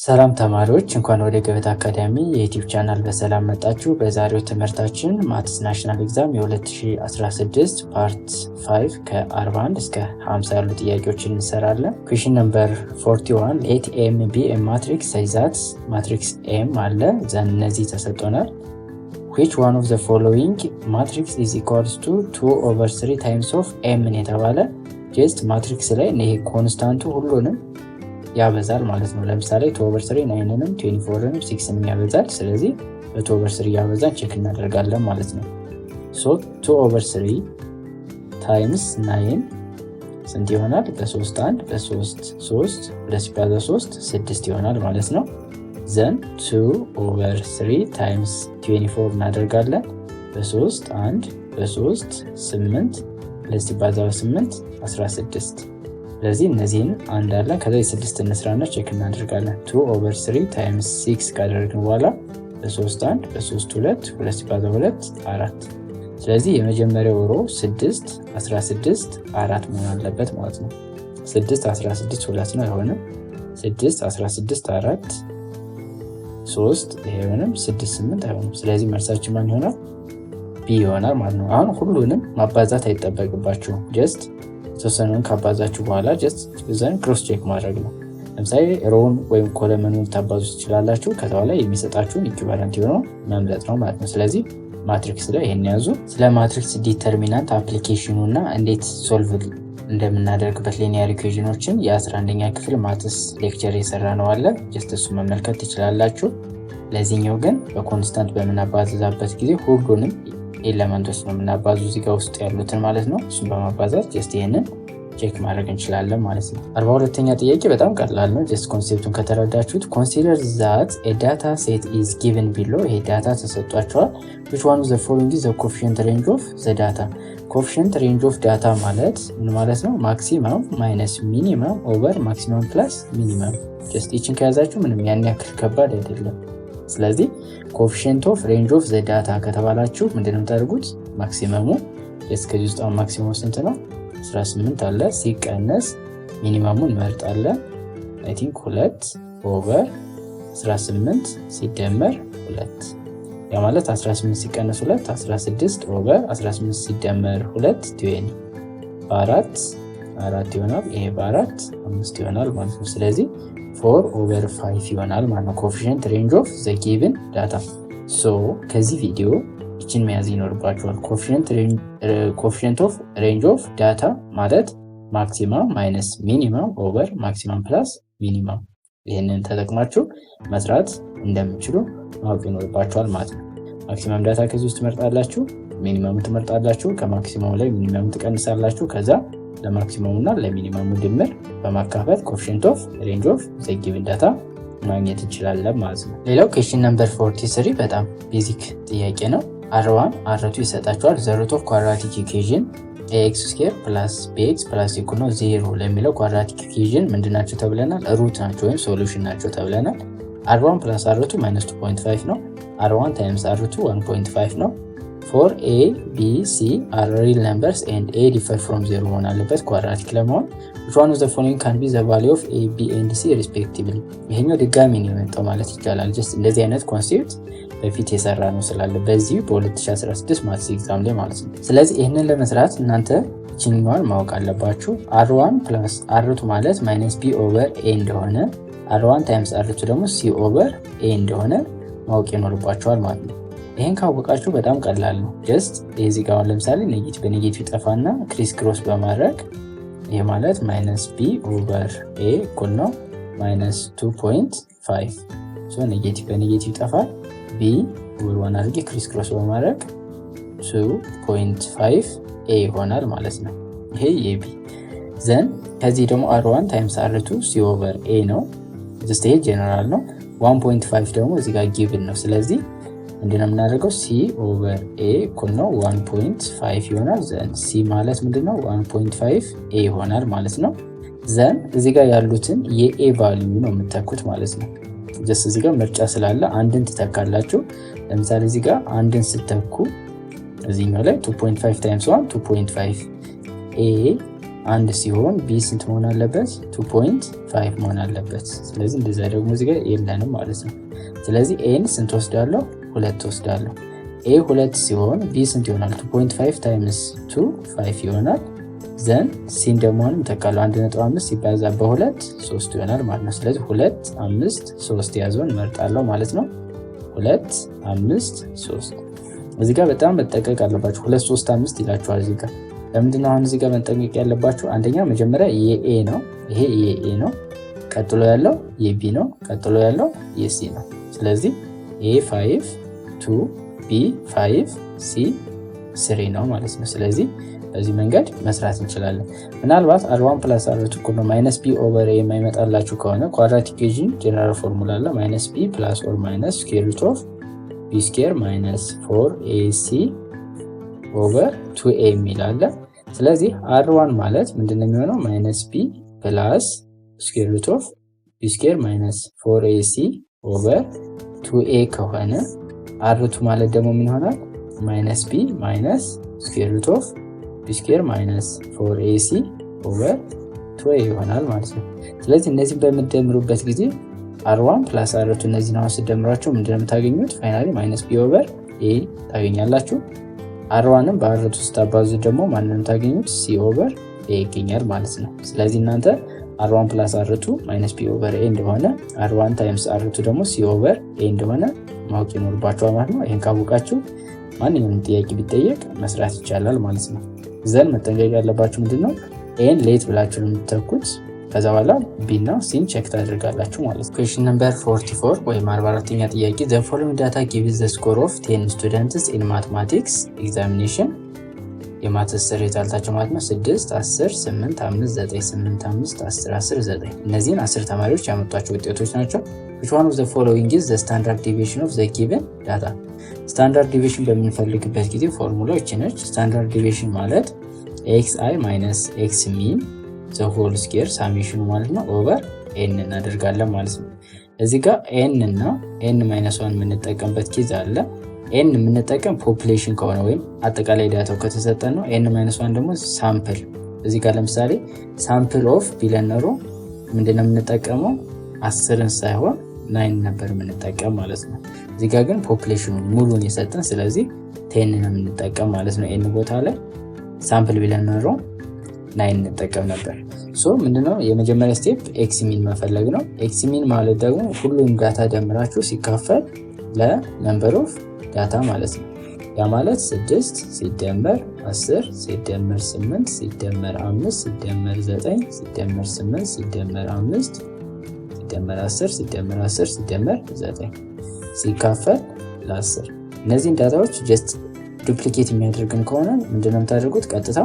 ሰላም ተማሪዎች እንኳን ወደ ገበታ አካዳሚ የዩቲዩብ ቻናል በሰላም መጣችሁ። በዛሬው ትምህርታችን ማትስ ናሽናል ኤግዛም የ2016 ፓርት 5 ከ41 እስከ 50 ያሉ ጥያቄዎችን እንሰራለን። ኩዌስችን ነምበር 41 ሌት ኤም ቢ ኤ ማትሪክስ ሳይዛት ማትሪክስ ኤም አለ ዘን እነዚህ ተሰጥቶናል። which one of the following matrix is equals to 2/3 times of m የተባለ ጀስት ማትሪክስ ላይ ይሄ ኮንስታንቱ ሁሉንም ያበዛል ማለት ነው። ለምሳሌ 2/3 9ንም 24ንም 6ንም ያበዛል። ስለዚህ በ2/3 ያበዛን ቼክ እናደርጋለን ማለት ነው። ሶ 2/3 ታይምስ 9 ስንት ይሆናል? በ3 1 በ3 3 በሲባዛ 3 6 ይሆናል ማለት ነው። ዘን 2/3 ታይምስ 24 እናደርጋለን። በ3 1 በ3 8 ለሲባዛ 8 16 ስለዚህ እነዚህን አንድ አለን። ከዛ የ6 እንስራና ቼክ እናደርጋለን። 2/3 ታይምስ 6 ካደረግን በኋላ በ3 1 በ3 2 2 ሲባዛ 2 4 ስለዚህ የመጀመሪያው ሮ 6 16 4 መሆን አለበት ማለት ነው። 6 16 2 ነው አይሆንም። 6 16 4 3 አይሆንም። 6 8 አይሆንም። ስለዚህ መልሳችን ማን ይሆናል? ቢ ይሆናል ማለት ነው። አሁን ሁሉንም ማባዛት አይጠበቅባችሁም። ጀስት የተወሰነውን ካባዛችሁ በኋላ ጀስት ዘን ክሮስ ቼክ ማድረግ ነው። ለምሳሌ ሮውን ወይም ኮለመኑን ታባዙ ትችላላችሁ። ከዛ በኋላ የሚሰጣችሁን ኢኩቫለንት የሆነው መምረጥ ነው ማለት ነው። ስለዚህ ማትሪክስ ላይ ይሄን ያዙ። ስለ ማትሪክስ ዲተርሚናንት አፕሊኬሽኑ እና እንዴት ሶልቭ እንደምናደርግበት ሊኒየር ኢኩዌሽኖችን የ11ኛ ክፍል ማትስ ሌክቸር የሰራ ነው አለ። ጀስት እሱ መመልከት ትችላላችሁ። ለዚህኛው ግን በኮንስታንት በምናባዛበት ጊዜ ሁሉንም ኤሌመንቶች ነው የምናባዙ እዚህ ጋር ውስጥ ያሉትን ማለት ነው። እሱን በማባዛት ጀስት ይሄንን ቼክ ማድረግ እንችላለን ማለት ነው። 42ኛ ጥያቄ በጣም ቀላል ነው። ጀስት ኮንሴፕቱን ከተረዳችሁት ኮንሲደር ዛት ኤ ዳታ ሴት ኢዝ ጊቨን ቢሎ ይሄ ዳታ ተሰጥቷቸዋል። which one of the following is the coefficient range of the data coefficient range of data ማለት ምን ማለት ነው? ማክሲመም ማይነስ ሚኒመም ኦቨር ማክሲመም ፕላስ ሚኒመም። ጀስት ይችን ከያዛችሁ ምንም ያን ያክል ከባድ አይደለም። ስለዚህ ኮኤፊሺየንት ኦፍ ሬንጅ ኦፍ ዘ ዳታ ከተባላችሁ ምንድነው የምታደርጉት? ማክሲመሙ እስከዚህ ውስጥ ማክሲመሙ ስንት ነው? 18 አለ ሲቀነስ ሚኒመሙን እንመርጣለን። አይ ቲንክ 2 ኦቨር 18 ሲደመር 2 ያ ማለት 18 ሲቀነስ 2 16 ኦቨር 18 ሲደመር 2 20 4 ይሆናል። ይሄ በ4 5 ይሆናል ማለት ነው። ስለዚህ 4/5 ይሆናል ማለት ነው ኮኤፊሺየንት ሬንጅ ኦፍ ዘ ጊቨን ዳታ። ሶ ከዚህ ቪዲዮ እችን መያዝ ይኖርባችኋል። ኮኤፊሺየንት ኦፍ ሬንጅ ኦፍ ዳታ ማለት ማክሲመም ማይነስ ሚኒመም ኦቨር ማክሲመም ፕላስ ሚኒመም። ይህንን ተጠቅማችሁ መስራት እንደምችሉ ማወቅ ይኖርባችኋል ማለት ነው። ማክሲመም ዳታ ከዚህ ውስጥ ትመርጣላችሁ፣ ሚኒመም ትመርጣላችሁ፣ ከማክሲመም ላይ ሚኒመም ትቀንሳላችሁ። ከዛ ለማክሲመሙ እና ለሚኒመሙ ድምር በማካፈል ኮኤፊሺየንት ኦፍ ሬንጅ ኦፍ ዘ ጊቨን ዳታ ማግኘት እንችላለን ማለት ነው። ሌላው ኩዌስችን ነምበር 43 በጣም ቤዚክ ጥያቄ ነው። R1 R2 ይሰጣቸዋል። ዘ ሩት ኦፍ ኳድራቲክ ኢኩዌሽን ax ስኩዌር ፕላስ bx ፕላስ ኢኩዋል ነው 0 ለሚለው ኳድራቲክ ኢኩዌሽን ምንድናቸው ተብለናል? ሩት ናቸው ወይም ሶሉሽን ናቸው ተብለናል። R1 ፕላስ R2 -2.5 ነው። R1 ታይምስ R2 1.5 ነው። for a b c are real numbers and a differ from 0 መሆን አለበት ኳድራቲክ ለመሆን። which one of the following can be the value of a b and c respectively ይሄኛው ድጋሚ ነው የመጣው ማለት ይቻላል። ጀስት እንደዚህ አይነት ኮንሴፕት በፊት የሰራ ነው ስላለ በዚህ በ2016 ማትስ ኤግዛም ላይ ማለት ነው። ስለዚህ ይሄንን ለመስራት እናንተ እቺኛዋን ማወቅ አለባችሁ። r1 plus r2 ማለት -b over a እንደሆነ r1 times r2 ደግሞ c over a እንደሆነ ማወቅ ይኖርባችኋል ማለት ነው። ይሄን ካወቃችሁ በጣም ቀላል ነው። ጀስት እዚህ ጋር ለምሳሌ ኔጌቲቭ በኔጌቲቭ ጠፋና ክሪስ ክሮስ በማድረግ ይሄ ማለት -b over a እኩል ነው -2.5 ሶ ኔጌቲቭ በኔጌቲቭ ጠፋል። b over 1 አድርጌ ክሪስ ክሮስ በማድረግ 2.5 a ይሆናል ማለት ነው። ይሄ የb ዘን ከዚህ ደግሞ r1 times r2 c over a ነው። ጀስት ይሄ ጀነራል ነው። 1.5 ደግሞ እዚህ ጋር ጊቭን ነው። ስለዚህ ምንድነው የምናደርገው? c over a እኩል ነው 1.5 ይሆናል። ዘን c ማለት ምንድነው 1.5 a ይሆናል ማለት ነው። ዘን እዚህ ጋር ያሉትን የa ቫልዩ ነው የምትተኩት ማለት ነው። ጀስት እዚህ ጋር ምርጫ ስላለ አንድን ትተካላችሁ። ለምሳሌ እዚህ ጋር አንድን ስትተኩ እዚህኛው ላይ 2.5 times 1 2.5 a አንድ ሲሆን ቢ ስንት መሆን አለበት? 2.5 መሆን አለበት። ስለዚህ እንደዛ ደግሞ እዚህ ጋር የለንም ማለት ነው። ስለዚህ ኤን ስንት ወስዳለሁ? 2 ወስዳለሁ። ኤ 2 ሲሆን ቢ ስንት ይሆናል? 2.5 ታይምስ 2 5 ይሆናል። ዘን ሲን ደግሞ ተካለው 1.5 ሲባዛ በ2 3 ይሆናል ማለት ነው። ስለዚህ 2 5 3 ያዘውን መርጣለሁ ማለት ነው። 2 5 3 እዚህ ጋር በጣም መጠንቀቅ አለባችሁ። 2 3 5 ይላችኋል እዚህ ጋር። ለምንድነው አሁን እዚህ ጋር መጠንቀቅ ያለባችሁ? አንደኛ መጀመሪያ የኤ ነው፣ ይሄ የኤ ነው። ቀጥሎ ያለው የቢ ነው። ቀጥሎ ያለው የሲ ነው። ስለዚህ ኤ 5 2 ቢ 5 ሲ 3 ነው ማለት ነው። ስለዚህ በዚህ መንገድ መስራት እንችላለን። ምናልባት R1 + R2 እኩል ነው ማይነስ ቢ ኦቨር ኤ የማይመጣላችሁ ከሆነ ኳድራቲክ ኢኩዌሽን ጀነራል ፎርሙላ አለ። ማይነስ ቢ ፕላስ ኦር ማይነስ ስኩዌር ሩት ኦፍ ቢ ስኩዌር ማይነስ 4ac ኦቨር 2a የሚል አለ። ስለዚህ R1 ማለት ምንድነው የሚሆነው? ማይነስ ቢ ፕላስ ስኩዌር ሩት ኦፍ ቢ ስኩዌር ማይነስ 4ac ኦቨር 2a ከሆነ R2 ማለት ደግሞ ምን ይሆናል? ማይነስ ቢ ማይነስ ስኩዌር ሩት ኦፍ ቢ ስኩዌር ማይነስ 4ac ኦቨር 2a ይሆናል ማለት ነው። ስለዚህ እነዚህን በምትደምሩበት ጊዜ R1 + R2 እነዚህን አሁን ስትደምሯቸው ምንድነው የምታገኙት? ፋይናሊ ማይነስ ቢ ኦቨር a ታገኛላችሁ። R1ን በR2 ስታባዙ ደግሞ ማንንም ታገኙት? c ኦቨር a ይገኛል ማለት ነው። ስለዚህ እናንተ R1 + R2 ማይነስ b ኦቨር a እንደሆነ R1 ታይምስ R2 ደግሞ c ኦቨር a እንደሆነ ማወቅ ይኖርባችኋል ማለት ነው። ይሄን ካወቃችሁ ማንኛውንም ጥያቄ ቢጠየቅ መስራት ይቻላል ማለት ነው። ዘን መጠንቀቅ ያለባችሁ ምንድነው? ኤን ሌት ብላችሁ የምትተኩት ከዛ በኋላ ቢ እና ሲን ቼክ ታደርጋላችሁ ማለት ነው። ኩዌስችን ነምበር 44 ወይም 44ኛ ጥያቄ the following data gives the score of 10 students in mathematics examination የማትስ ሪዛልታቸው ማለት ነው 6 10 8 5 9 8 5 10 10 9 እነዚህን 10 ተማሪዎች ያመጧቸው ውጤቶች ናቸው። which one of the following is the standard deviation of the given data? ስታንዳርድ ዲቪዬሽን በምንፈልግበት ጊዜ ፎርሙላው እቺ ነች። ስታንዳርድ ዲቪዬሽን ማለት xi minus x mean the whole square ሳሜሽኑ ማለት ነው ኦቨር n እናደርጋለን ማለት ነው። እዚህ ጋር n እና n - 1 የምንጠቀምበት ኬዝ አለ። n የምንጠቀም ፖፑሌሽን ከሆነ ወይም አጠቃላይ ዳታው ከተሰጠን ነው። n - 1 ደግሞ ሳምፕል። እዚህ ጋር ለምሳሌ ሳምፕል ኦፍ ቢለን ኖሮ ምንድነው የምንጠቀመው? 10ን ሳይሆን 9 ነበር የምንጠቀም ማለት ነው። እዚህ ጋር ግን ፖፑሌሽኑ ሙሉን የሰጠን ስለዚህ 10 ነው የምንጠቀም ማለት ነው። n ቦታ ላይ ሳምፕል ቢለን ኖሮ 9 እንጠቀም ነበር። ሶ ምንድነው የመጀመሪያ ስቴፕ ኤክስ ሚን መፈለግ ነው። ኤክስ ሚን ማለት ደግሞ ሁሉም ዳታ ደምራችሁ ሲካፈል ለነምበር ኦፍ ዳታ ማለት ነው። ያ ማለት 6 ሲደመር 10 ሲደመር 8 ሲደመር 5 ሲደመር 9 ሲደመር 8 ሲደመር 5 ሲደመር 10 ሲደመር 10 ሲደመር 9 ሲካፈል ለ10። እነዚህን ዳታዎች ጀስት ዱፕሊኬት የሚያደርግን ከሆነ ምንድነው የምታደርጉት? ቀጥታ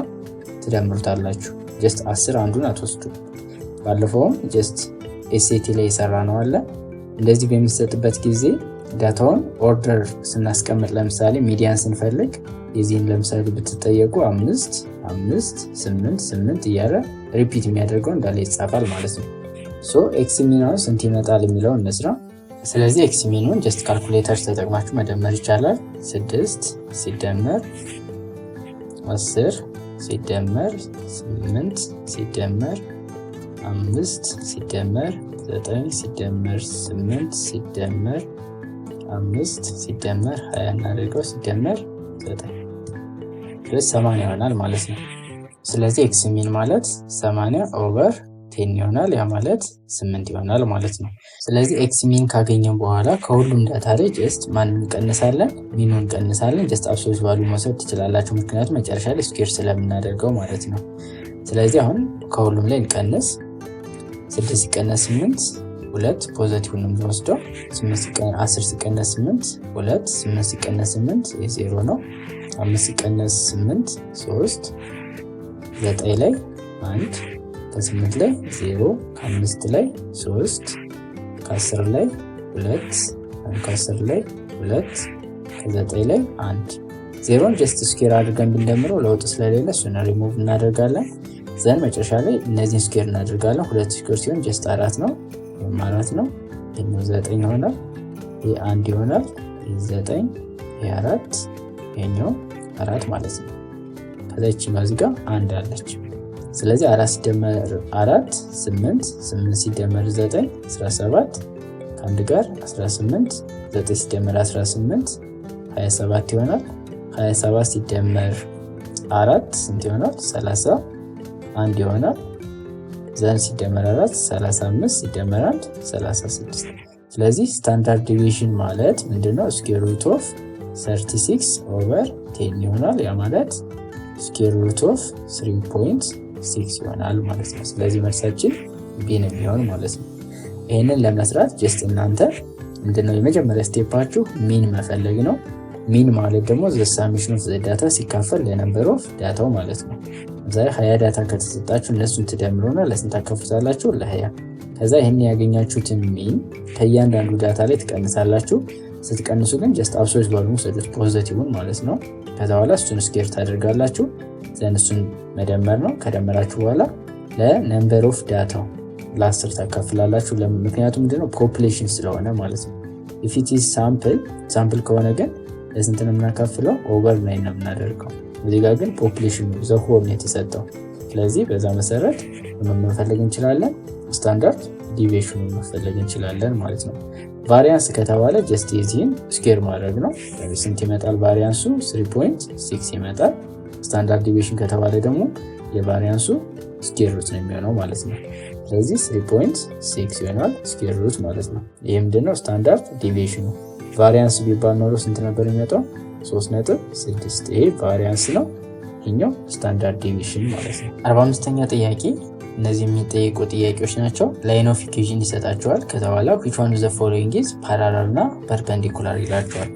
ትደምሩታላችሁ። ጀስት 10 አንዱን አትወስዱ። ባለፈውም ጀስት ኤስኤቲ ላይ የሰራ ነው አለ። እንደዚህ በሚሰጥበት ጊዜ ዳታውን ኦርደር ስናስቀምጥ ለምሳሌ ሚዲያን ስንፈልግ የዚህን ለምሳሌ ብትጠየቁ 5 5 8 8 እያለ ሪፒት የሚያደርገው እንዳለ ይጻፋል ማለት ነው። ሶ ኤክስ ሚናው ስንት ይመጣል የሚለው እንስራ። ስለዚህ ኤክስ ሚኑን ጀስት ካልኩሌተር ተጠቅማችሁ መደመር ይቻላል። 6 ሲደመር 10 ሲደመር 8 ሲደመር 5 ሲደመር 9 ሲደመር 8 ሲደመር 5 ሲደመር 20 እናደርገው ሲደመር 9 ድረስ 80 ይሆናል ማለት ነው። ስለዚህ ኤክስ ሚን ማለት 80 ኦቨር 10 ይሆናል። ያ ማለት 8 ይሆናል ማለት ነው። ስለዚህ ኤክስ ሚን ካገኘን በኋላ ከሁሉም ዳታ ላይ ጀስት ማንን እንቀንሳለን? ሚኑን እንቀንሳለን። ጀስት አብሶሉት ቫልዩ መውሰድ ትችላላችሁ፣ ምክንያቱም መጨረሻ ላይ ስኩዌር ስለምናደርገው ማለት ነው። ስለዚህ አሁን ከሁሉም ላይ እንቀንስ። 6 ሲቀነስ 8 2 ፖዚቲቭ ነው የምንወስደው። 10 ሲቀነስ 8 2 8 ሲቀነስ 8 0 ነው። 5 ሲቀነስ 8 3 9 ላይ 1 ከ8 ላይ 0 ከ5 ላይ 3 ከ10 ላይ 2 ከ10 ላይ 2 ከ9 ላይ 1 0ን ጀስት ስኩዌር አድርገን ብንደምረው ለውጥ ስለሌለ እሱን ሪሙቭ እናደርጋለን። ዘን መጨረሻ ላይ እነዚህን ስኩዌር እናደርጋለን። 2 ስኩዌር ሲሆን ጀስት 4 ነው። ይሄም 4 ነው። ይሄም 9 ይሆናል። ይሄ 1 ይሆናል። ይሄ 9 ይሄ 4 ይሄኛው 4 ማለት ነው። ከዛች ማዚጋ 1 አለች። ስለዚህ 4 ሲደመር 4 8 8 ሲደመር 9 17 ከአንድ ጋር 18 9 ሲደመር 18 27 ይሆናል። 27 ሲደመር 4 ስንት ይሆናል? 31 ይሆናል። ዘን ሲደመር 4 35 ሲደመር 1 36። ስለዚህ ስታንዳርድ ዲቪዬሽን ማለት ምንድነው? ስኩዌር ሩት ኦፍ 36 ኦቨር 10 ይሆናል። ያ ማለት ስኩዌር ሩት ኦፍ 3.6 ይሆናል ማለት ነው። ስለዚህ መልሳችን ቢ ነው የሚሆን ማለት ነው። ይህንን ለመስራት ጀስት እናንተ ምንድነው የመጀመሪያ ስቴፓችሁ ሚን መፈለግ ነው። ሚን ማለት ደግሞ ዘ ሳሜሽን ኦፍ ዘ ዳታ ሲካፈል ለነምበር ኦፍ ዳታው ማለት ነው። ዛሬ 20 ዳታ ከተሰጣችሁ እነሱን ትደምሩና ለስንት ታካፍሉታላችሁ? ለ20። ከዛ ይሄን ያገኛችሁትን ሚን ከእያንዳንዱ ዳታ ላይ ትቀንሳላችሁ። ስትቀንሱ ግን ጀስት አብሶሉት ቫልዩን ወሰዱት ፖዚቲቭን ማለት ነው። ከዛ በኋላ እሱን ስኩዌር ታደርጋላችሁ። ዘን እሱን መደመር ነው። ከደመራችሁ በኋላ ለነምበር ኦፍ ዳታው ለ10 ታካፍላላችሁ። ምክንያቱም ምንድነው ፖፑሌሽን ስለሆነ ማለት ነው። ኢፍ ኢት ኢዝ ሳምፕል ከሆነ ግን ለስንት ነው የምናካፍለው? ኦቨር 9 ነው የምናደርገው። እዚህ ጋር ግን ፖፑሌሽን ዘ ሆል ነው የተሰጠው። ስለዚህ በዛ መሰረት ምን መፈለግ እንችላለን? ስታንዳርድ ዲቪዬሽኑን መፈለግ እንችላለን ማለት ነው። ቫሪያንስ ከተባለ ጀስት የዚህን ስኩዌር ማድረግ ነው። ስንት ይመጣል? ቫሪያንሱ 3.6 ይመጣል። ስታንዳርድ ዲቪዬሽን ከተባለ ደግሞ የቫሪያንሱ ስኩዌር ሩት ነው የሚሆነው ማለት ነው። ስለዚህ 3.6 ይሆናል ስኩዌር ሩት ማለት ነው። ይሄ ምንድነው? ስታንዳርድ ዲቪዬሽኑ። ቫሪያንስ ቢባል ኖሮ ስንት ነበር የሚመጣው? 3.6። ይሄ ቫሪያንስ ነው፣ ይሄኛው ስታንዳርድ ዲቪዬሽን ማለት ነው። 45ኛ ጥያቄ እነዚህ የሚጠየቁ ጥያቄዎች ናቸው። ላይን ኦፍ ኢኩዌሽን ይሰጣቸዋል። ከዛ በኋላ which one of the following is parallel እና perpendicular ይላቸዋል።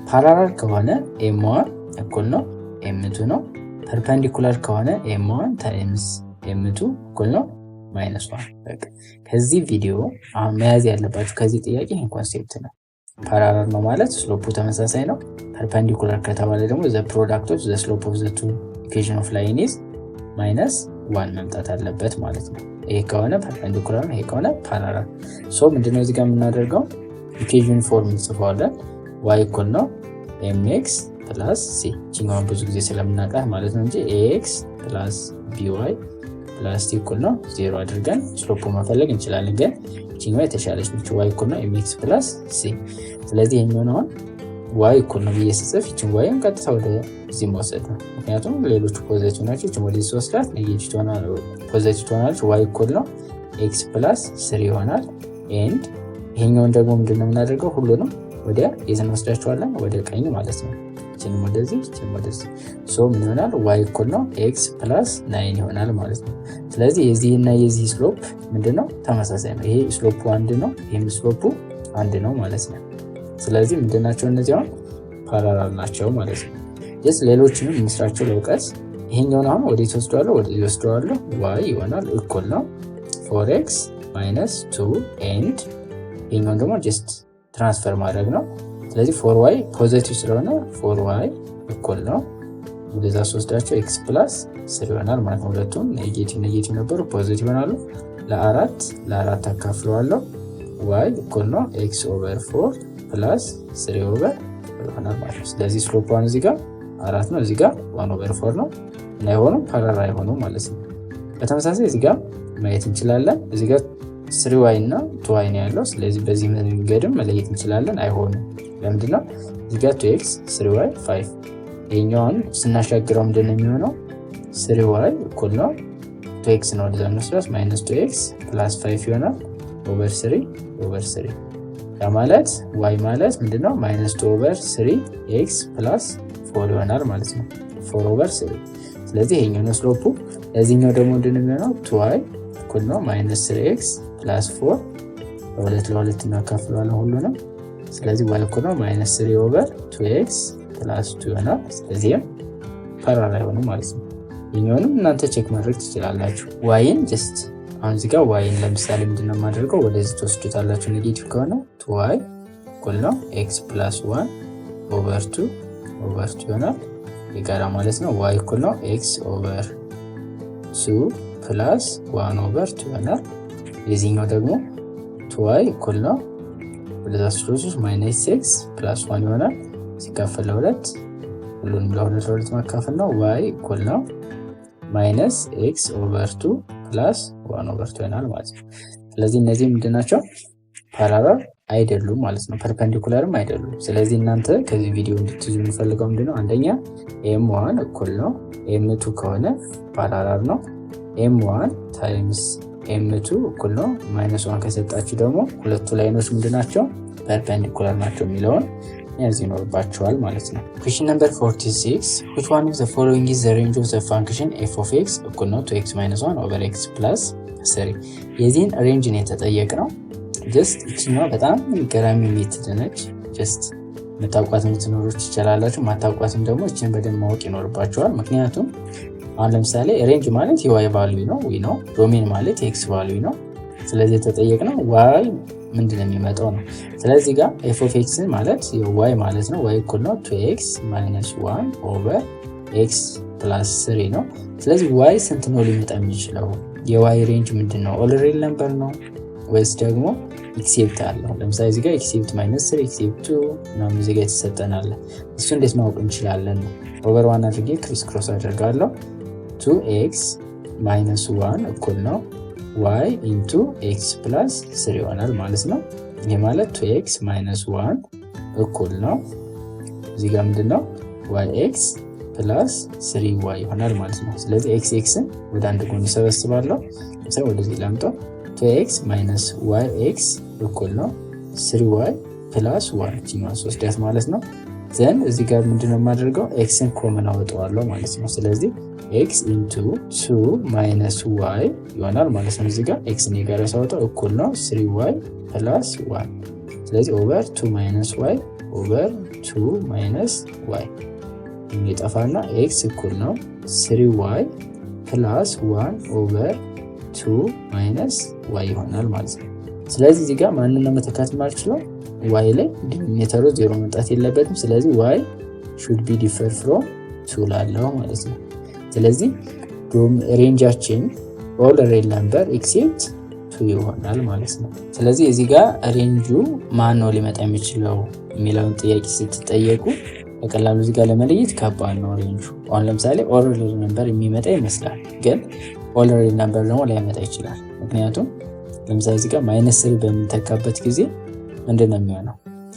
ፓራላል ከሆነ m1 እኩል ነው m2 ነው። ፐርፔንዲኩላር ከሆነ m1 ታይምስ m2 እኩል ነው -1። በቃ ከዚህ ቪዲዮ አሁን መያዝ ያለባችሁ ከዚህ ጥያቄ ይሄን ኮንሴፕት ነው። ፓራላል ነው ማለት ስሎፑ ተመሳሳይ ነው። ፐርፔንዲኩላር ከተባለ ደግሞ the product of the slope of the two equation of line is -1 መምጣት አለበት ማለት ነው። ይሄ ከሆነ ፐርፔንዲኩላር ነው፣ ይሄ ከሆነ ፓራላል። ሶ ምንድነው እዚህ ጋር የምናደርገው? ኢኩዌሽን ፎርም እንጽፈዋለን። y እኩል ነው mx ፕላስ c ቺንጋውን ብዙ ጊዜ ስለምናውቃት ማለት ነው እንጂ ax ፕላስ by ፕላስ c እኩል ነው 0 አድርገን ስሎፑ መፈለግ እንችላለን። ግን ቺንጋው የተሻለች ነች። y እኩል ነው mx ፕላስ c። ስለዚህ የሚሆነው y እኩል ነው ብዬ ስጽፍ ይችን yን ቀጥታ ወደ እዚህ መውሰድ ነው። ምክንያቱም ሌሎቹ ፖዚቲቭ ናቸው። ይችን ወደ እዚህ ወስዳት ኔጌቲቭ ፖዚቲቭ ትሆናለች። y እኩል ነው x ፕላስ 3 ይሆናል። ኤንድ ይሄኛውን ደግሞ ምንድነው የምናደርገው? ሁሉንም ወደ የት እንወስዳቸዋለን? ወደ ቀኝ ማለት ነው። ይችንም ወደዚህ፣ ይችንም ወደዚህ። ሶ ምን ይሆናል? y እኩል ነው x ፕላስ 9 ይሆናል ማለት ነው። ስለዚህ የዚህና የዚህ ስሎፕ ምንድነው? ተመሳሳይ ነው። ይሄ ስሎፑ አንድ ነው፣ ይሄም ስሎፑ አንድ ነው ማለት ነው። ስለዚህ ምንድናቸው? እነዚህ አሁን ፓራላል ናቸው ማለት ነው። ጀስት ሌሎችንም እንስራቸው ለውቀት። ይሄኛውን አሁን ወደ ተወስዷለሁ፣ ወደ ይወስዷለሁ። y ይሆናል እኩል ነው 4x - 2 ኤንድ ይሄኛውን ደግሞ ጀስት ትራንስፈር ማድረግ ነው። ስለዚህ 4y ፖዚቲቭ ስለሆነ 4y እኩል ነው ወደዛ ወስዳቸው x ፕላስ 3 ይሆናል ማለት ነው። ሁለቱም ኔጌቲቭ ነበሩ፣ ፖዚቲቭ ይሆናሉ። ለአራት አካፍለዋለሁ። y እኩል ነው x ኦቨር 4 ፕላስ 3 ኦቨር ይሆናል ማለት ነው። ስለዚህ ስሎፕ 1 እዚህ ጋር 4 ነው፣ እዚህ ጋር 1 ኦቨር 4 ነው እና አይሆንም፣ ፓራላል አይሆንም ማለት ነው። በተመሳሳይ እዚህ ጋር ማየት እንችላለን። እዚህ ጋር 3y እና 2y ነው ያለው። ስለዚህ በዚህ መንገድም መለየት እንችላለን። አይሆንም። ለምንድነው? እዚህ ጋር 2x 3y 5። ይሄኛውን ስናሻግረው ምንድነው የሚሆነው? 3y እኩል ነው 2x ነው ወደዛ እንወስዳት -2x ፕላስ 5 ይሆናል ኦቨር 3 ያ ማለት y ማለት ምንድነው? -2 ኦቨር 3x ፕላስ 4 ይሆናል ማለት ነው። 4 ኦቨር 3። ስለዚህ ይሄኛው ነው ስሎፑ። ለዚህኛው ደግሞ ምንድነው የሚሆነው? 2y እኩል ነው -3x ፕላስ 4 ለሁለት እናካፍለዋለን ሁሉንም። ስለዚህ y እኩል ነው -3 ኦቨር 2x ፕላስ 2 ይሆናል። ስለዚህም ፓራላል አይሆንም ማለት ነው። ይሄኛውንም እናንተ ቼክ ማድረግ ትችላላችሁ። yን ጀስት አሁን እዚህ ጋር yን ለምሳሌ ምንድነው የማደርገው? ወደዚህ ተወስዱታላችሁ። ኔጌቲቭ ከሆነ 2y እኩል ነው x ፕላስ 1 ኦቨር 2 ይሆናል የጋራ ማለት ነው። y እኩል ነው x ኦቨር 2 ፕላስ 1 ኦቨር 2 ይሆናል። የዚህኛው ደግሞ 2y እኩል ነው ወደዛ ስለዚህ -6 ፕላስ 1 ይሆናል ሲካፈል ለሁለት፣ ሁሉንም ለሁለት ማካፈል ነው። y እኩል ነው ማይነስ ኤክስ ኦቨር 2 ፕላስ 1 ኦቨር 2 ይሆናል ማለት ነው። ስለዚህ እነዚህ ምንድናቸው? ፓራላል አይደሉም ማለት ነው። ፐርፔንዲኩላርም አይደሉም። ስለዚህ እናንተ ከዚህ ቪዲዮ እንድትይዙ የምፈልገው ምንድነው? አንደኛ ኤም1 እኩል ነው ኤም2 ከሆነ ፓራላል ነው። ኤም1 ታይምስ ኤም2 እኩል ነው -1 ከሰጣችሁ ደግሞ ሁለቱ ላይኖች ምንድናቸው? ፐርፔንዲኩላር ናቸው የሚለውን ያዝ ይኖርባቸዋል ማለት ነው። ኩዌስችን ነምበር 46 which one of the following is the range of the function f of x እኩል ነው 2x - 1 over x plus 3 የዚህን ሬንጅ ነው የተጠየቅነው። ጀስት እቺኛው በጣም ገራሚ ሜትድ ነች። ጀስት መታወቋት የምትኖሩት ይችላላችሁ፣ ማታወቋትም ደግሞ እቺን በደንብ ማወቅ ይኖርባቸዋል። ምክንያቱም አሁን ለምሳሌ ሬንጅ ማለት የy ቫልዩ ነው ወይ ነው፣ ዶሜን ማለት የx ቫልዩ ነው። ስለዚህ የተጠየቅነው y ምንድን ነው የሚመጣው ነው። ስለዚህ ጋር f of x ማለት y ማለት ነው። y እኩል ነው 2x - 1 over x plus 3 ነው። ስለዚህ y ስንት ነው ሊመጣ የሚችለው? የy ሬንጅ ምንድን ነው? ኦል ሪል ነምበር ነው ወይስ ደግሞ ኤክሴፕት አለው? ለምሳሌ እዚህ ጋር ኤክሴፕት -3 ኤክሴፕት 2 ምናምን እዚህ ጋር የተሰጠናል። እሱ እንዴት ማወቅ እንችላለን? ኦቨር 1 አድርጌ ክሪስ ክሮስ አደርጋለሁ። 2x - 1 እኩል ነው y into x plus 3 ይሆናል ማለት ነው። ይሄ ማለት 2x - 1 እኩል ነው እዚህ ጋር ምንድነው yx plus 3y ይሆናል ማለት ነው። ስለዚህ xን ወደ አንድ ጎን ሰበስባለሁ። ስለዚህ ወደዚህ ላምጣው 2x - yx እኩል ነው 3y plus 1 እቺኛው 3 ማለት ነው። ዘን እዚህ ጋር ምንድነው የማደርገው? xን ኮመን አወጣዋለሁ ማለት ነው። ስለዚህ x into 2 minus y ይሆናል ማለት ነው። እዚህ ጋር x ነው ጋር ሳወጣው እኩል ነው 3y plus 1 ስለዚህ over 2 minus y over 2 minus y የሚጠፋና x እኩል ነው 3y plus 1 over 2 minus y ይሆናል ማለት ነው። ስለዚህ እዚህ ጋር ማንን ነው መተካት የማልችለው? y ላይ ዲኖሚኔተሩ 0 መምጣት የለበትም። ስለዚህ y should be differ from 2 ላለው ማለት ነው። ስለዚህ ሬንጃችን ኦል ሪል ነምበር ኤክሴፕት 2 ይሆናል ማለት ነው። ስለዚህ እዚህ ጋር ሬንጁ ማን ነው ሊመጣ የሚችለው የሚለውን ጥያቄ ስትጠየቁ በቀላሉ እዚህ ጋር ለመለየት ከባድ ነው ሬንጁ። አሁን ለምሳሌ ኦል ሪል ነምበር የሚመጣ ይመስላል፣ ግን ኦል ሪል ነምበር ደግሞ ላይመጣ ይችላል። ምክንያቱም ለምሳሌ እዚህ ጋር -3 በምንተካበት ጊዜ ምንድነው የሚሆነው?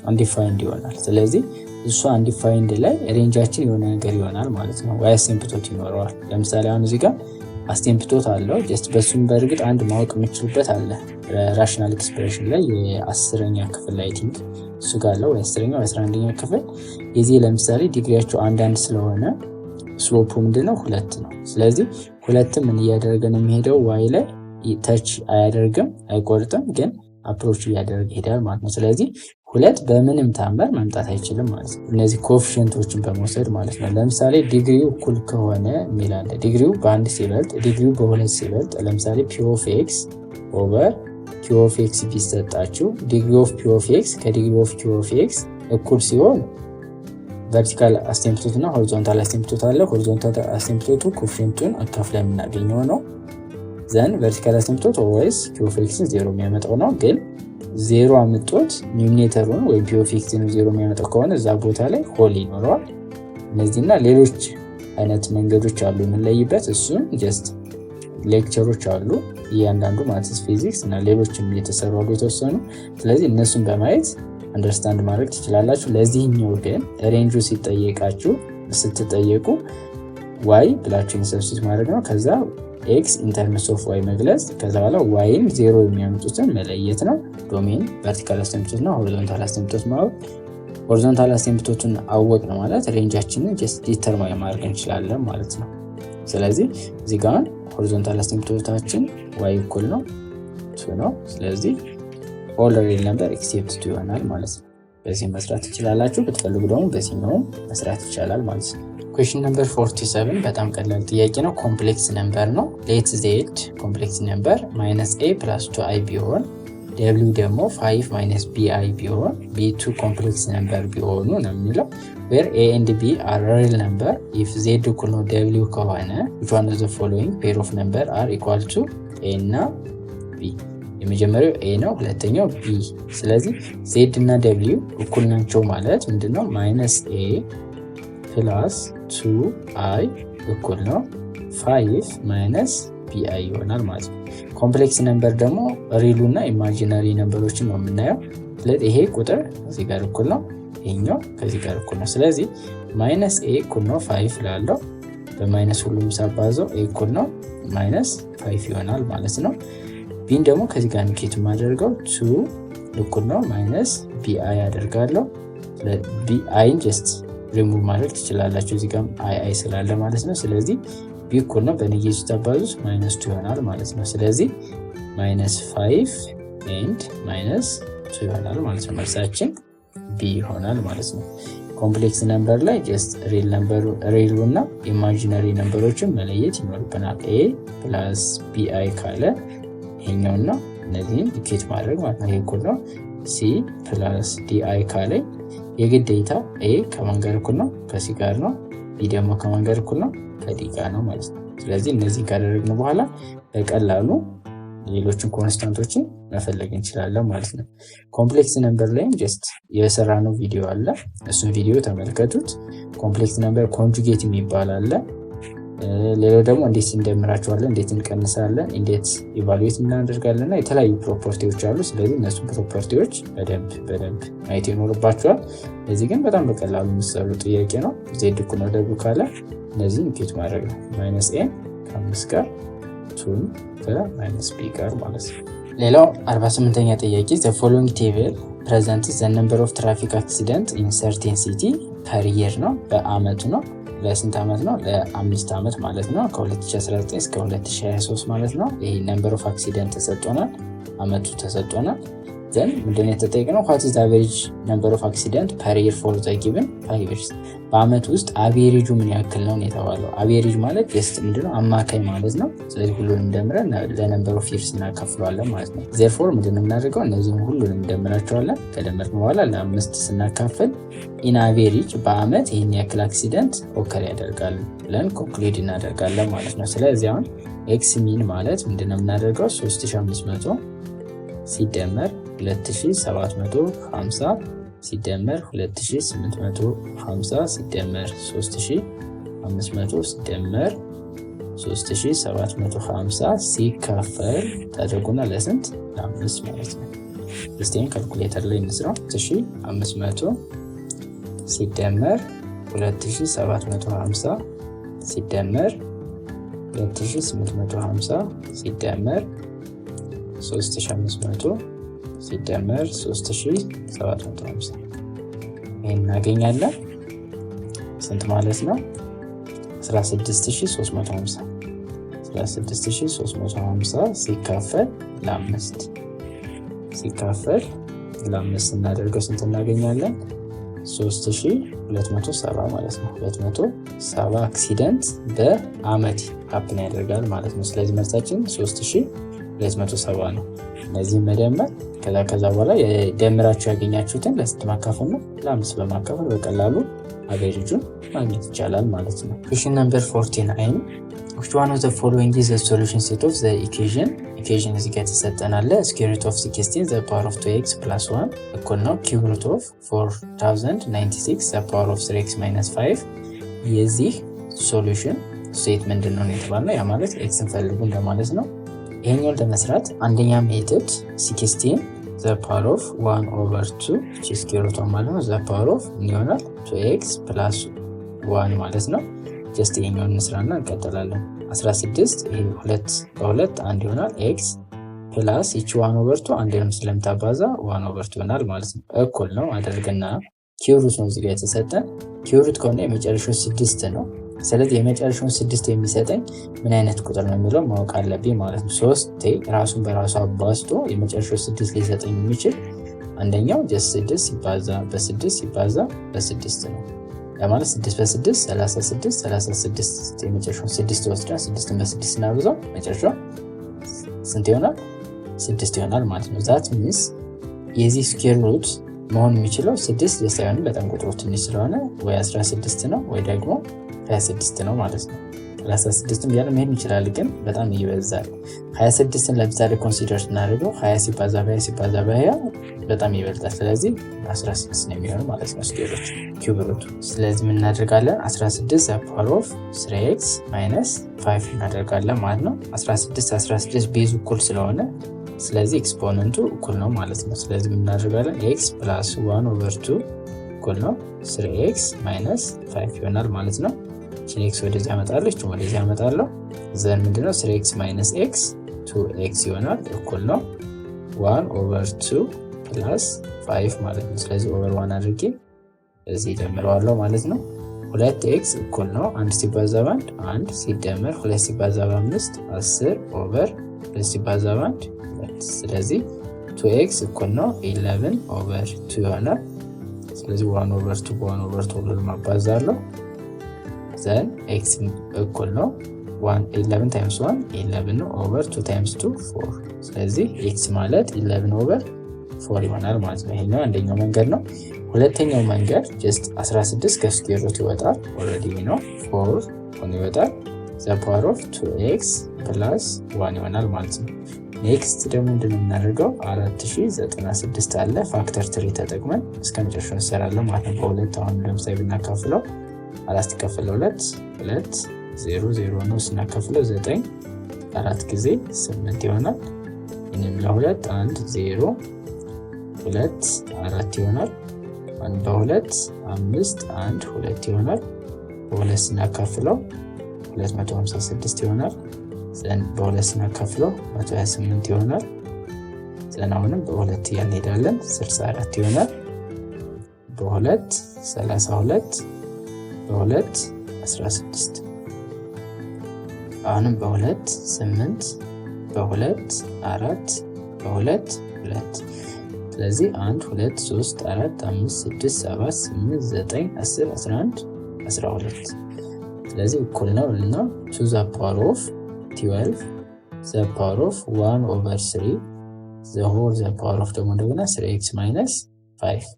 አንዲፋይንድ ይሆናል። ስለዚህ እሱ አንዲፋይንድ ላይ ሬንጃችን የሆነ ነገር ይሆናል ማለት ነው። ወይ አሲምፕቶት ይኖረዋል። ለምሳሌ አሁን እዚህ ጋር አሲምፕቶት አለው። ጀስት በሱም በእርግጥ አንድ ማወቅ የምችሉበት አለ ራሽናል ኤክስፕሬሽን ላይ የ10ኛ ክፍል ላይ ቲንክ እሱ ጋር አለው፣ ወይ 10ኛ ወይ 11ኛ ክፍል የዚህ ለምሳሌ ዲግሪያቸው አንዳንድ ስለሆነ ስሎፑ ምንድነው 2 ነው። ስለዚህ 2 ምን እያደረገ ነው የሚሄደው? ዋይ ላይ ተች አያደርግም፣ አይቆርጥም፣ ግን አፕሮች እያደረገ ይሄዳል ማለት ነው። ስለዚህ 2 በምንም ታምር መምጣት አይችልም ማለት ነው። እነዚህ ኮኤፊሺየንቶችን በመውሰድ ማለት ነው። ለምሳሌ ዲግሪው እኩል ከሆነ የሚላለ ዲግሪው በ1 ሲበልጥ ዲግሪው በ2 ሲበልጥ ለምሳሌ p of x ኦቨር q of x ቢሰጣችሁ ዲግሪ ኦፍ p of x ከዲግሪ ኦፍ q of x እኩል ሲሆን ቨርቲካል አሲምፕቶት እና ሆሪዞንታል አሲምፕቶት አለ። ሆሪዞንታል አሲምፕቶቱ ኮኤፊሺየንቱን አካፍለን የምናገኘው ነው። ዘን ቨርቲካል አሲምፕቶት ኦልዌይስ q of x 0 የሚያመጣው ነው። ግን 0 አምጥቶት ኒውሜተሩን ወይ p of x 0 የሚያመጣው ከሆነ እዛ ቦታ ላይ ሆል ይኖረዋል። እነዚህና ሌሎች አይነት መንገዶች አሉ የምንለይበት። እሱን ጀስት ሌክቸሮች አሉ እያንዳንዱ ማትስ፣ ፊዚክስ እና ሌሎችም እየተሰሩ አሉ የተወሰኑ። ስለዚህ እነሱን በማየት አንደርስታንድ ማድረግ ትችላላችሁ። ለዚህኛው ግን ሬንጁ ስትጠየቁ ዋይ ብላችሁ ኢንሰብስቲት ማድረግ ነው። ከዛ ኤክስ ኢንተርምስ ኦፍ ዋይ መግለጽ፣ ከዛ በኋላ ዋይን 0 የሚያመጡትን መለየት ነው። ዶሜን ቨርቲካል አሲምፕቶት እና ሆሪዞንታል አሲምፕቶት ማወቅ። ሆሪዞንታል አሲምፕቶቱን አወቅ ነው ማለት ሬንጃችንን ጀስት ዲተርማይን ማድረግ እንችላለን ማለት ነው። ስለዚህ እዚህ ጋር ሆሪዞንታል አሲምፕቶታችን ዋይ እኩል ነው 2 ነው። ስለዚህ ኦል ሪል ነምበር ኤክሴፕት 2 ይሆናል ማለት ነው። በዚህ መስራት ትችላላችሁ። ብትፈልጉ ደግሞ በዚህኛው መስራት ይቻላል ማለት ነው። ኩዌስችን ነምበር 47 በጣም ቀላል ጥያቄ ነው። ኮምፕሌክስ ነምበር ነው። ሌት ዜድ ኮምፕሌክስ ነምበር -a + 2i ቢሆን w ደግሞ 5 - bi ቢሆን b2 ኮምፕሌክስ ነምበር ቢሆኑ ነው የሚለው። where a and b are real number if z እኩል ነው w ከሆነ which one of the following pair of number are equal to a እና b? የመጀመሪያው a ነው፣ ሁለተኛው b። ስለዚህ z እና w እኩል ናቸው ማለት ምንድነው? -a + 2i እኩል ነው 5 ማይነስ ቢአይ ይሆናል ማለት ነው። ኮምፕሌክስ ነምበር ደግሞ ሪሉ እና ኢማጂነሪ ነምበሮችን ነው የምናየው። ስለዚህ ይሄ ቁጥር እዚህ ጋር እኩል ነው፣ ይሄኛው ከዚህ ጋር እኩል ነው። ስለዚህ ማይነስ ኤ እኩል ነው 5 ላለው በማይነስ ሁሉም ሳባዘው ኤ እኩል ነው ማይነስ 5 ይሆናል ማለት ነው። ቢን ደግሞ ከዚህ ጋር ንኬት ማደርገው 2 እኩል ነው ማይነስ ቢአይ አደርጋለሁ። ቢአይን ጀስት ሪሙቭ ማድረግ ትችላላችሁ፣ እዚህ ጋር አይ ስላለ ማለት ነው። ስለዚህ ቢ እኩል ነው በኔጌቲቭ ስታባዙት ማይነስ 2 ይሆናል ማለት ነው። ስለዚህ ማይነስ 5 ኤንድ ማይነስ 2 ይሆናል ማለት ነው። መልሳችን ቢ ይሆናል ማለት ነው። ኮምፕሌክስ ነምበር ላይ ጀስት ሪሉ እና ኢማጂነሪ ነምበሮችን መለየት ይኖርብናል። ኤ ፕላስ ቢአይ ካለ ይሄኛውና እነዚህን ኢኩዌት ማድረግ ማለት ነው። ይሄ እኩል ነው ሲ ፕላስ ዲአይ ካለ የግዴታ ኤ ከማን ጋር እኩል ነው? ከሲ ጋር ነው። ቢ ደግሞ ከማን ጋር እኩል ነው? ከዲ ጋር ነው ማለት ነው። ስለዚህ እነዚህ ካደረግን በኋላ በቀላሉ ሌሎችን ኮንስታንቶችን መፈለግ እንችላለን ማለት ነው። ኮምፕሌክስ ነምበር ላይም ጀስት የሰራነው ቪዲዮ አለ፣ እሱን ቪዲዮ ተመልከቱት። ኮምፕሌክስ ነምበር ኮንጁጌት የሚባል አለ። ሌላው ደግሞ እንዴት እንደምራቸዋለን፣ እንዴት እንቀንሳለን፣ እንዴት ኢቫሉዌት እናደርጋለን እና የተለያዩ ፕሮፐርቲዎች አሉ። ስለዚህ እነሱ ፕሮፐርቲዎች በደንብ ማየት ይኖርባቸዋል። እዚህ ግን በጣም በቀላሉ የሚሰሩ ጥያቄ ነው። ዜድ እኩል ነው ደብሊው ካለ እነዚህን ኢኩዌት ማድረግ ነው። ማይነስ ኤ ከ5 ጋር 2 ከማይነስ ቢ ጋር ማለት ነው። ሌላው 48ኛ ጥያቄ ዘ ፎሎዊንግ ቴብል ፕሬዘንትስ ዘ ነምበር ኦፍ ትራፊክ አክሲደንት ኢን ሰርቴን ሲቲ ፐር ይር ነው። በአመቱ ነው። ለስንት ዓመት ነው? ለ5 ዓመት ማለት ነው። ከ2019 እስከ 2023 ማለት ነው። ይሄ ነምበር ኦፍ አክሲደንት ተሰጥቶናል፣ አመቱ ተሰጥቶናል። ዘን ምንድነው የተጠየቅነው? what is the average number of accident per year for the given 5 years? በአመት ውስጥ አቬሬጁ ምን ያክል ነው የተባለው። አቬሬጅ ማለት ጀስት ምንድነው? አማካይ ማለት ነው። ስለዚህ ሁሉንም ደምረን ለነምበር ኦፍ ይርስ እናካፍለዋለን ማለት ነው። therefore ምንድነው የምናደርገው? እነዚህን ሁሉንም እንደምራቸዋለን። ከደመርን በኋላ ለ5 ስናካፍል ኢን አቬሬጅ በአመት ይህን ያክል አክሲደንት ኦከር ያደርጋል ብለን ኮንክሉድ እናደርጋለን ማለት ነው። ስለዚህ አሁን ኤክስ ሚን ማለት ምንድነው የምናደርገው? 3500 ሲደመር 2750 ሲደመር 2850 ሲደመር 3500 ሲደመር 3750 ሲካፈል ታደርጉና ለስንት? ለ5 ማለት ነው። እስቲን ካልኩሌተር ላይ እንስራው። 3500 ሲደመር 2750 ሲደመር 2850 ሲደመር 3500 ሲደመር 3750 ይሄን እናገኛለን። ስንት ማለት ነው? 16350 16350 ሲካፈል ለ5 እናደርገው ስንት እናገኛለን? 3270 ማለት ነው። 270 አክሲደንት በአመት ሀፕን ያደርጋል ማለት ነው። ስለዚህ መልሳችን 3270 ነው። እነዚህ መደመር ከዛ በኋላ የደምራችሁ ያገኛችሁትን ለስንት ማካፈል ነው? ለ5 በማካፈል በቀላሉ አቬሬጁን ማግኘት ይቻላል ማለት ነው። ኩዌስችን ነምበር 49 which one of the following is the solution set of the equation እዚህ ጋር ተሰጠናል። square root of 16 the power of 2x plus 1 እኩል ነው cube root of 4096 the power of 3x minus 5 የዚህ ሶሉሽን ሴት ምንድነው የተባለው? ያ ማለት x እንፈልጉ እንደማለት ነው። ይሄኛው ለመስራት አንደኛ ሜተድ 16 the power of 1 over 2 which is square root ማለት ነው the power of ይሆናል 2x plus 1 ማለት ነው። ጀስት ይሄኛውን እንስራና እንቀጥላለን። 16 ይሄ 2 በ2 1 ይሆናል x ፕላስ each 1 over 2 አንድ ነው ስለምታባዛ 1 over 2 ይሆናል ማለት ነው። እኩል ነው አደርግና ኪው ሩት ነው እዚህ ጋር የተሰጠን። ኪው ሩት ከሆነ የመጨረሻው 6 ነው። ስለዚህ የመጨረሻውን 6 የሚሰጠኝ ምን አይነት ቁጥር ነው የሚለው ማወቅ አለብኝ ማለት ነው። 3 ራሱን በራሱ አባዝቶ የመጨረሻው 6 ሊሰጠኝ የሚችል አንደኛው ጀስት 6 ሲባዛ በ6 ሲባዛ በ6 ነው። ለማለት 6 በ6 36 የመጨረሻውን 6 ወስደን 6 በ6 እናብዛው መጨረሻው ስንት ይሆናል? 6 ይሆናል ማለት ነው። ዛት ሚንስ የዚህ ስኩዌር ሩት መሆን የሚችለው 6 ሳይሆን በጣም ቁጥሩ ትንሽ ስለሆነ ወይ 16 ነው ወይ ደግሞ 26 ነው ማለት ነው። 36ም ያለ መሄድ ይችላል፣ ግን በጣም ይበዛል። 26ን ለምሳሌ ኮንሲደር ስናደርገው 20 ሲባዛ በ20 ሲባዛ በ20 በጣም ይበልጣል። ስለዚህ 16 ነው የሚሆነው ማለት ነው ስኬሎች ኪዩብ ሩቱ። ስለዚህ ምን እናደርጋለን? 16 ዘ ፓወር ኦፍ 3x ማይነስ 5 እናደርጋለን ማለት ነው። 16 ቤዙ እኩል ስለሆነ ስለዚህ ኤክስፖነንቱ እኩል ነው ማለት ነው። ስለዚህ ምን እናደርጋለን? x ፕላስ 1 ኦቨር 2 እኩል ነው 3x ማይነስ 5 ይሆናል ማለት ነው። ቺን x ወደዚህ አመጣለች፣ ወደዚህ አመጣለሁ። ዘን ምንድነው 3x ማይነስ x 2x ይሆናል እኩል ነው 1 ኦቨር 2 ፕላስ 5 ማለት ነው። ስለዚህ ኦቨር 1 አድርጌ እዚህ ደምረዋለሁ ማለት ነው። 2x እኩል ነው 1 ሲባዛ በ1 1 ሲደመር 2 ሲባዛ በ5 10 ኦቨር 2 ሲባዛ በ1 2። ስለዚህ 2x እኩል ነው 11 ኦቨር 2 ይሆናል። ስለዚህ 1 ኦቨር 2 በ1 ኦቨር 2 ሁሉንም ማባዛለሁ። ዘን x እኩል ነው 11 ታይምስ 1 11 ነው ኦቨር 2 ታይምስ 2 4። ስለዚህ x ማለት 11 ኦቨር 4 ይሆናል ማለት ነው። ይሄኛው አንደኛው መንገድ ነው። ሁለተኛው መንገድ ጀስት 16 ከስኩዌር ሩት ይወጣል። ኦልሬዲ ነው 4 ሆኖ ይወጣል። ዘ ፓወር ኦፍ 2x ፕላስ 1 ይሆናል ማለት ነው። ኔክስት ደግሞ ምንድነው የምናደርገው? 4096 አለ ፋክተር 3 ተጠቅመን እስከ መጨረሻው እንሰራለን ማለት ነው። በሁለት አሁን ለምሳሌ ብናካፍለው 4 ሲካፈል 2 2 0 0 ነው። ስናካፍለው 9 4 ጊዜ 8 ይሆናል። እኔም ለሁለት 1 0 2 4 ይሆናል። 1 በ2 5 1 2 ይሆናል። በሁለት ስናካፍለው 256 ይሆናል። ዘን በሁለት ስናካፍለው 128 ይሆናል። ዘን አሁንም በሁለት እያልን 64 ይሆናል። በሁለት 32 በሁለት 16 አሁንም በሁለት 8 በሁለት 4 በሁለት 2። ስለዚህ 1 2 3 4 5 6 7 8 9 10 11 12። ስለዚህ እኩል ነው እና to the power of 12 the power of 1 over 3 the whole the power of ደግሞ እንደገና 3x minus 5።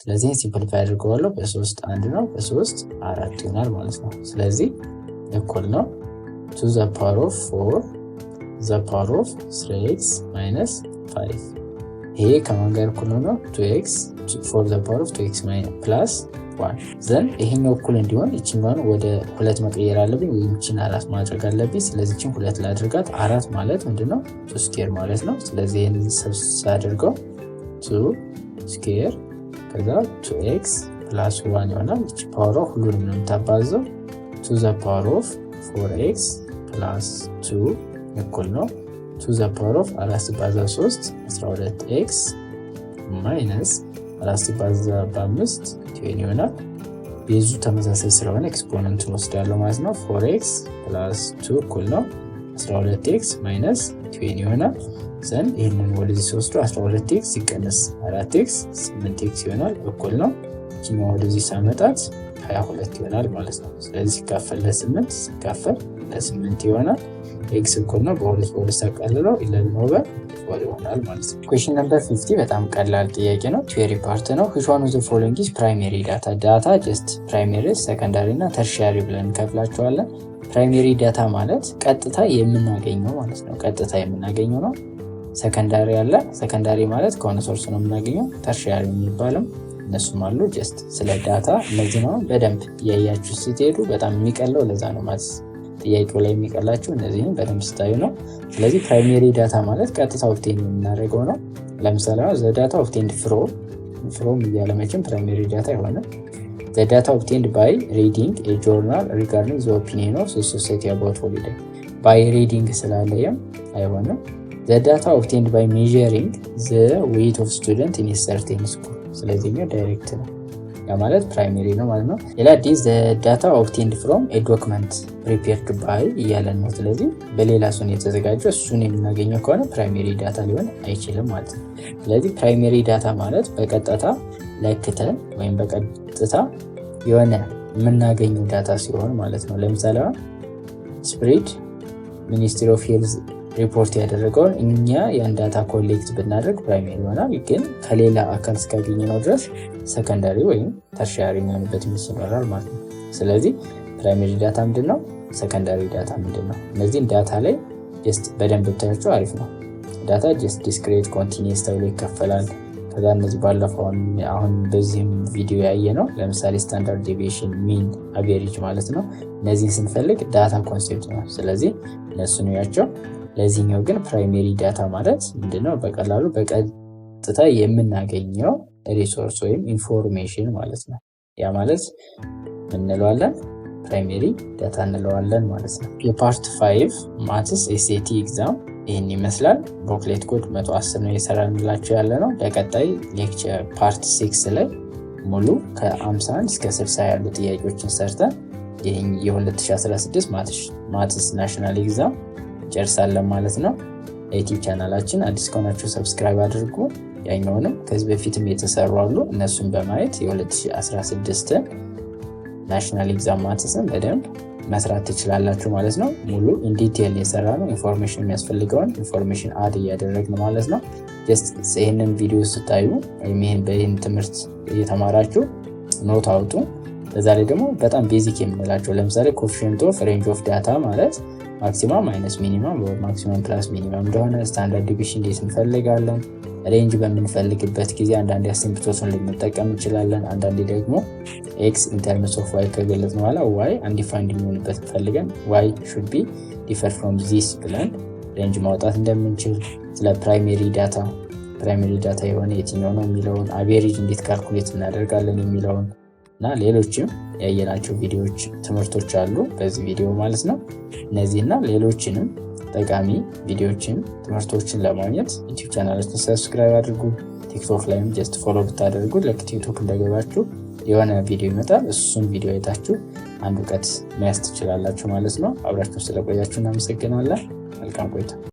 ስለዚህ ሲምፕሊፋይ አድርገዋለሁ። በ3 1 ነው፣ በ3 4 ይሆናል ማለት ነው። ስለዚህ እኩል ነው to the power of 4 the power of 3x minus 5። ይሄ ከማን ጋር እኩል ነው? 2x for the power of 2x plus 1። ዘን ይሄኛው እኩል እንዲሆን ይችኛውን ወደ 2 መቀየር አለብኝ፣ ወይም ይችን 4 ማድረግ አለብኝ። ስለዚህ ይችን 2 ላድርጋት። 4 ማለት ምንድነው? 2 ስኩዌር ማለት ነው። ስለዚህ ይሄንን ሰብስቲቱት አድርገው 2 ስኩዌር ከዛ 2x plus 1 ይሆናል። እቺ ፓወር ሁሉንም ነው የምታባዘው። to the power of 4x plus 2 እኩል ነው to the power of 4 ሲባዛ 3 12x ማይነስ 4 ሲባዛ በ5 20 ይሆናል። ቤዙ ተመሳሳይ ስለሆነ ኤክስፖነንቱን ወስዳለሁ ማለት ነው። 4x plus 2 እኩል ነው 12x ማይነስ 20 ይሆናል። ዘን ይህንን ወደዚህ ሲወስዱ 12x ሲቀነስ 4x 8x ይሆናል እኩል ነው። እቺኛው ወደዚህ ሳመጣት 22 ይሆናል ማለት ነው። ስለዚህ ሲካፈል ለ8 ሲካፈል ለ8 ይሆናል። x እኩል ነው በ2 ሳቀልለው 11 ኦቨር 4 ይሆናል ማለት ነው። ኩዌስችን ነምበር 50 በጣም ቀላል ጥያቄ ነው። ቲዮሪ ፓርት ነው። which one of the following is primary data? ዳታ ጀስት ፕራይሜሪ፣ ሰከንዳሪ እና ተርሺያሪ ብለን እንከፍላቸዋለን። ፕራይሜሪ ዳታ ማለት ቀጥታ የምናገኘው ማለት ነው። ቀጥታ የምናገኘው ነው። ሰከንዳሪ አለ። ሰከንዳሪ ማለት ከሆነ ሶርስ ነው የምናገኘው። ተርሺያሪ የሚባለው እነሱም አሉ። ጀስት ስለ ዳታ እነዚህ ነው በደንብ እያያችሁ ስትሄዱ በጣም የሚቀለው ለዛ ነው ማለት ጥያቄው ላይ የሚቀላችሁ እነዚህን በደንብ ስታዩ ነው። ስለዚህ ፕራይሜሪ ዳታ ማለት ቀጥታ ኦብቴን የምናደርገው ነው። ለምሳሌ ዘ ዳታ ኦብቴንድ ፍሮም እያለመችን ፕራይሜሪ ዳታ የሆነ ዘ ዳታ ኦብቴንድ ባይ ሪዲንግ ኤ ጆርናል ሪጋርዲንግ ዘ ኦፒኒየን ኦፍ ሶሳይቲ አባውት ሆሊዴይ። ባይ ሪዲንግ ስላለየም አይሆንም። ዘ ዳታ ኦብቴንድ ባይ ሜዠሪንግ ዘ ዌይት ኦፍ ስቱደንት ኢን ሰርቴን ስኩል። ስለዚህ ዳይሬክት ነው ያ ማለት ፕራይሜሪ ነው ማለት ነው። ሌላ ዲስ ዘ ዳታ ኦብቴንድ ፍሮም ኤ ዶክመንት ፕሪፔርድ ባይ እያለን ነው። ስለዚህ በሌላ ሰው የተዘጋጀው እሱን የምናገኘው ከሆነ ፕራይሜሪ ዳታ ሊሆን አይችልም ማለት ነው። ስለዚህ ፕራይሜሪ ዳታ ማለት በቀጥታ ለክተን ወይም በቀጥታ የሆነ የምናገኘው ዳታ ሲሆን ማለት ነው። ለምሳሌ ስፕሪድ ሚኒስትሪ ኦፍ ሄልዝ ሪፖርት ያደረገውን እኛ ያን ዳታ ኮሌክት ብናደርግ ፕራይሜሪ ይሆናል። ግን ከሌላ አካል እስካገኘ ነው ድረስ ሰከንዳሪ ወይም ተርሺያሪ የሚሆንበት ይኖራል ማለት ነው። ስለዚህ ፕራይሜሪ ዳታ ምንድን ነው? ሰከንዳሪ ዳታ ምንድን ነው? እነዚህን ዳታ ላይ ጀስት በደንብ ብታያቸው አሪፍ ነው። ዳታ ጀስት ዲስክሬት፣ ኮንቲኒየስ ተብሎ ይከፈላል። ከዛ እነዚህ ባለፈው አሁን በዚህም ቪዲዮ ያየ ነው። ለምሳሌ ስታንዳርድ ዴቪዬሽን፣ ሚን፣ አቬሬጅ ማለት ነው። እነዚህን ስንፈልግ ዳታ ኮንሴፕት ነው። ስለዚህ እነሱን ያቸው። ለዚህኛው ግን ፕራይሜሪ ዳታ ማለት ምንድነው? በቀላሉ በቀጥታ የምናገኘው ሪሶርስ ወይም ኢንፎርሜሽን ማለት ነው። ያ ማለት እንለዋለን ፕራይሜሪ ዳታ እንለዋለን ማለት ነው። የፓርት 5 ማትስ ኤስኤቲ ኤግዛም ይህን ይመስላል። ቦክሌት ኮድ 110 ነው የሰራንላችሁ ያለ ነው። በቀጣይ ሌክቸር ፓርት 6 ላይ ሙሉ ከ51 እስከ 60 ያሉ ጥያቄዎችን ሰርተን ይህን የ2016 ማትስ ናሽናል ኤግዛም ጨርሳለን ማለት ነው። ዩቲዩብ ቻናላችን አዲስ ከሆናችሁ ሰብስክራይብ አድርጉ። ያኛውንም ከዚህ በፊትም የተሰሩ አሉ፣ እነሱን በማየት የ2016 ናሽናል ኤግዛም ማትስን በደንብ መስራት ትችላላችሁ ማለት ነው። ሙሉ ኢንዲቴል የሰራ ነው። ኢንፎርሜሽን የሚያስፈልገውን ኢንፎርሜሽን አድ እያደረግን ማለት ነው። ጀስት ይህንን ቪዲዮ ስታዩ ወይም ይህን ትምህርት እየተማራችሁ ኖት አውጡ። በዛ ላይ ደግሞ በጣም ቤዚክ የምንላቸው ለምሳሌ ኮፊሽንት ኦፍ ሬንጅ ኦፍ ዳታ ማለት ማክሲማም ማይነስ ሚኒማም ወይ ማክሲማም ፕላስ ሚኒማም እንደሆነ፣ ስታንዳርድ ዲቪዥን እንዴት እንፈልጋለን፣ ሬንጅ በምንፈልግበት ጊዜ አንዳንዴ አሲምፕቶትን ልንጠቀም እንችላለን። አንዳንዴ ደግሞ ኤክስ ኢንተርምስ ኦፍ ዋይ ከገለጽን በኋላ ዋይ አንዲፋይንድ የሚሆንበት ፈልገን ዋይ ሹድ ቢ ዲፈር ፍሮም ዚስ ብለን ሬንጅ ማውጣት እንደምንችል፣ ስለ ፕራይሜሪ ዳታ የሆነ የትኛው ነው የሚለውን፣ አቬሬጅ እንዴት ካልኩሌት እናደርጋለን የሚለውን እና ሌሎችም ያየናቸው ቪዲዮዎች ትምህርቶች አሉ በዚህ ቪዲዮ ማለት ነው። እነዚህና ሌሎችንም ጠቃሚ ቪዲዮዎችን ትምህርቶችን ለማግኘት ዩቲዩብ ቻናላችንን ሰብስክራይብ አድርጉ። ቲክቶክ ላይም ጀስት ፎሎ ብታደርጉ ለቲክቶክ እንደገባችሁ የሆነ ቪዲዮ ይመጣል። እሱን ቪዲዮ አይታችሁ አንድ እውቀት መያዝ ትችላላችሁ ማለት ነው። አብራችሁ ስለቆያችሁ እናመሰግናለን። መልካም ቆይታ